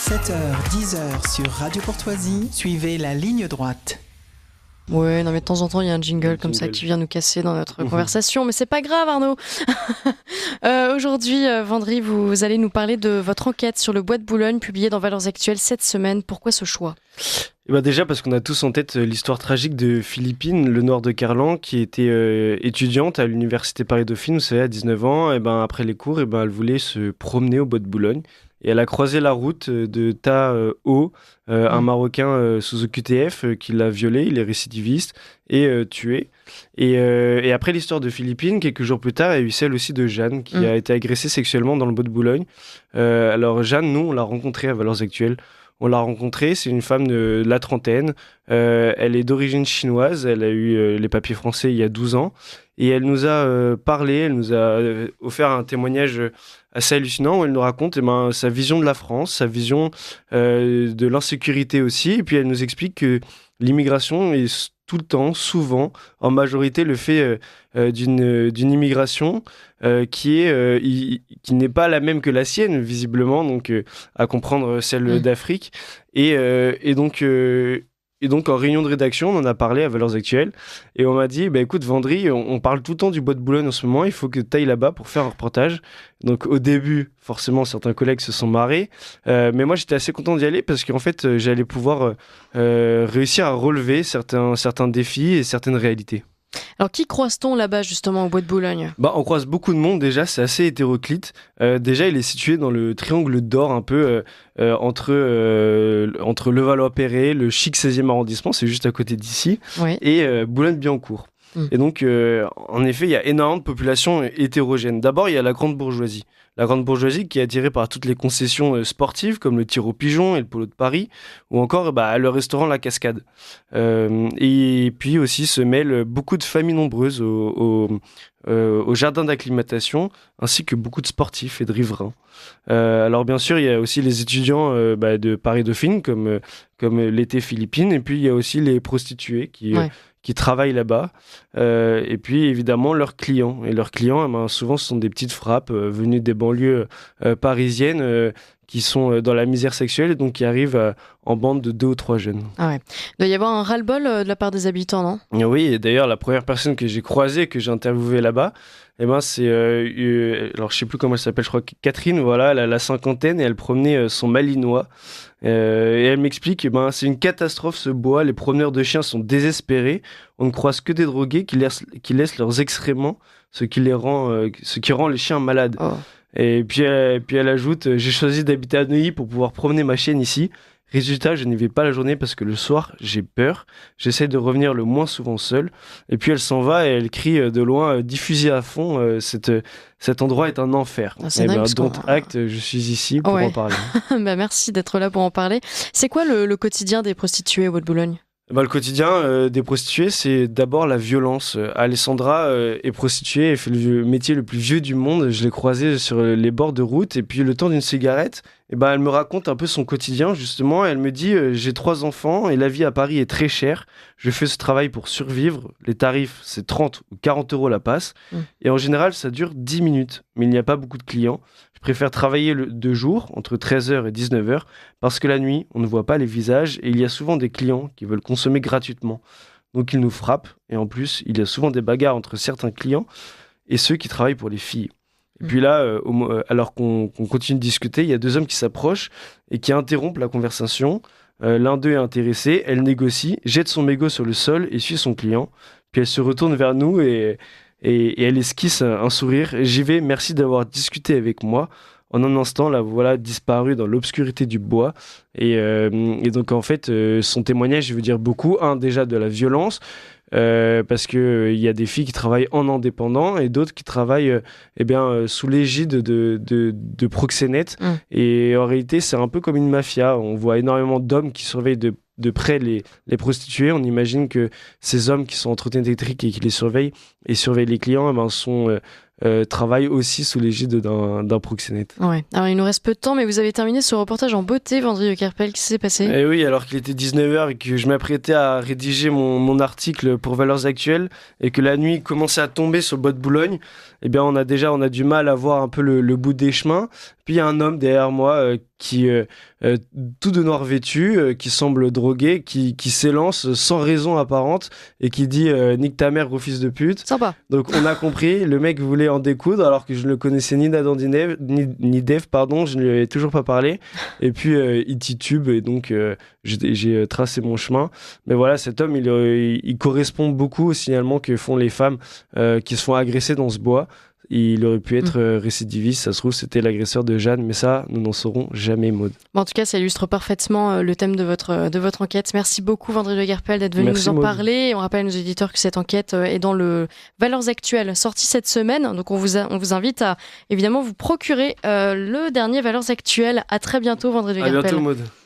7h, 10h sur Radio Courtoisie, suivez la ligne droite. Ouais, non mais de temps en temps il y a un jingle comme ça qui vient nous casser dans notre conversation, mais c'est pas grave Arnaud. Aujourd'hui, Vendry, vous allez nous parler de votre enquête sur le bois de Boulogne publiée dans Valeurs Actuelles cette semaine. Pourquoi ce choix ? Déjà parce qu'on a tous en tête l'histoire tragique de Philippine, le noir de Carlan, qui était étudiante à l'université Paris-Dauphine, vous savez, à 19 ans. Après les cours, elle voulait se promener au bois de Boulogne. Et elle a croisé la route de Tao, un Marocain sous OQTF qui l'a violé, il est récidiviste, et tué. Et après l'histoire de Philippine, quelques jours plus tard, il y a eu celle aussi de Jeanne, qui a été agressée sexuellement dans le bois de Boulogne. Alors Jeanne, nous, on l'a rencontrée à Valeurs Actuelles. On l'a rencontrée, c'est une femme de la trentaine. Elle est d'origine chinoise, elle a eu les papiers français il y a 12 ans. Et elle nous a parlé, elle nous a offert un témoignage assez hallucinant où elle nous raconte sa vision de la France, sa vision de l'insécurité aussi. Et puis elle nous explique que l'immigration est tout le temps, souvent, en majorité, le fait d'une immigration qui n'est pas la même que la sienne, visiblement, donc à comprendre celle d'Afrique. Et donc, en réunion de rédaction, on en a parlé à Valeurs Actuelles. Et on m'a dit, écoute, Vendry, on parle tout le temps du bois de Boulogne en ce moment. Il faut que tu ailles là-bas pour faire un reportage. Donc, au début, forcément, certains collègues se sont marrés. Mais moi, j'étais assez content d'y aller parce qu'en fait, j'allais pouvoir réussir à relever certains défis et certaines réalités. Alors, qui croise-t-on là-bas, justement, au bois de Boulogne ? On croise beaucoup de monde, déjà, c'est assez hétéroclite. Déjà, il est situé dans le triangle d'or, un peu entre Levallois-Perret, le chic 16e arrondissement, c'est juste à côté d'ici, et Boulogne-Billancourt. Et donc, en effet, il y a énormément de populations hétérogènes. D'abord, il y a la grande bourgeoisie. La grande bourgeoisie qui est attirée par toutes les concessions sportives, comme le tir au pigeon et le polo de Paris, ou encore le restaurant La Cascade. Et puis aussi se mêlent beaucoup de familles nombreuses au jardin d'acclimatation, ainsi que beaucoup de sportifs et de riverains. Alors bien sûr, il y a aussi les étudiants de Paris-Dauphine, comme l'était Philippine, et puis il y a aussi les prostituées qui travaillent là-bas, et puis évidemment leurs clients. Et leurs clients, souvent, ce sont des petites frappes venues des banlieues parisiennes qui sont dans la misère sexuelle et donc qui arrivent en bande de 2 ou 3 jeunes. Ah ouais. Il doit y avoir un ras-le-bol de la part des habitants, non ? Oui, et d'ailleurs, la première personne que j'ai croisée, que j'ai interviewée là-bas, c'est, alors je sais plus comment elle s'appelle, je crois Catherine, voilà, elle a la cinquantaine et elle promenait son malinois. Et elle m'explique, c'est une catastrophe ce bois, les promeneurs de chiens sont désespérés, on ne croise que des drogués qui laissent leurs excréments, ce qui rend les chiens malades. Oh. Et puis elle ajoute, j'ai choisi d'habiter à Neuilly pour pouvoir promener ma chienne ici. Résultat, je n'y vais pas la journée parce que le soir, j'ai peur. J'essaie de revenir le moins souvent seul. Et puis elle s'en va et elle crie de loin, diffusée à fond, cet endroit est un enfer. Don't act, je suis ici pour en parler. Merci d'être là pour en parler. C'est quoi le quotidien des prostituées au bois de Boulogne ? Le quotidien des prostituées, c'est d'abord la violence. Alessandra est prostituée, elle fait le métier le plus vieux du monde. Je l'ai croisée sur les bords de route et puis le temps d'une cigarette, elle me raconte un peu son quotidien justement. Elle me dit j'ai 3 enfants et la vie à Paris est très chère. Je fais ce travail pour survivre. Les tarifs, c'est 30 ou 40 euros la passe. Et en général, ça dure 10 minutes. Mais il n'y a pas beaucoup de clients. Je préfère travailler de jour, entre 13h et 19h, parce que la nuit, on ne voit pas les visages et il y a souvent des clients qui veulent consommer gratuitement. Donc ils nous frappent et en plus, il y a souvent des bagarres entre certains clients et ceux qui travaillent pour les filles. Et puis là, alors qu'on continue de discuter, il y a 2 hommes qui s'approchent et qui interrompent la conversation. L'un d'eux est intéressé, elle négocie, jette son mégot sur le sol et suit son client. Puis elle se retourne vers nous et elle esquisse un sourire. J'y vais, merci d'avoir discuté avec moi. En un instant, la voilà disparue dans l'obscurité du bois. Et donc, en fait, son témoignage veut dire beaucoup. Déjà de la violence, parce qu'il y a des filles qui travaillent en indépendant et d'autres qui travaillent sous l'égide de proxénètes. Et en réalité, c'est un peu comme une mafia. On voit énormément d'hommes qui surveillent de près les prostituées. On imagine que ces hommes qui sont en trottinette électrique et qui les surveillent et surveillent les clients travaillent aussi sous l'égide d'un proxénète. Ouais. Alors il nous reste peu de temps, mais vous avez terminé ce reportage en beauté, Vendry Kerpel. Qu'est-ce qui s'est passé ? Eh oui, alors qu'il était 19h et que je m'apprêtais à rédiger mon article pour Valeurs Actuelles et que la nuit commençait à tomber sur le bois de Boulogne, on a du mal à voir un peu le bout des chemins. Puis il y a un homme derrière moi qui tout de noir vêtu, qui semble drogué, qui s'élance sans raison apparente et qui dit nique ta mère, gros fils de pute. Sympa. Donc on a compris, le mec voulait en découdre alors que je ne le connaissais ni d'Adam ni d'Ève, pardon, je ne lui avais toujours pas parlé. Et puis il titube et donc j'ai tracé mon chemin. Mais voilà, cet homme, il correspond beaucoup au signalement que font les femmes qui se font agresser dans ce bois. Il aurait pu être récidiviste, ça se trouve c'était l'agresseur de Jeanne, mais ça, nous n'en saurons jamais, Maud. En tout cas, ça illustre parfaitement le thème de votre enquête. Merci beaucoup, Vendry Le Guerpel, d'être venu nous en parler. On rappelle à nos éditeurs que cette enquête est dans le Valeurs Actuelles, sortie cette semaine. Donc on vous invite à évidemment vous procurer le dernier Valeurs Actuelles. À très bientôt, Vendry Le Guerpel. À bientôt, Maud.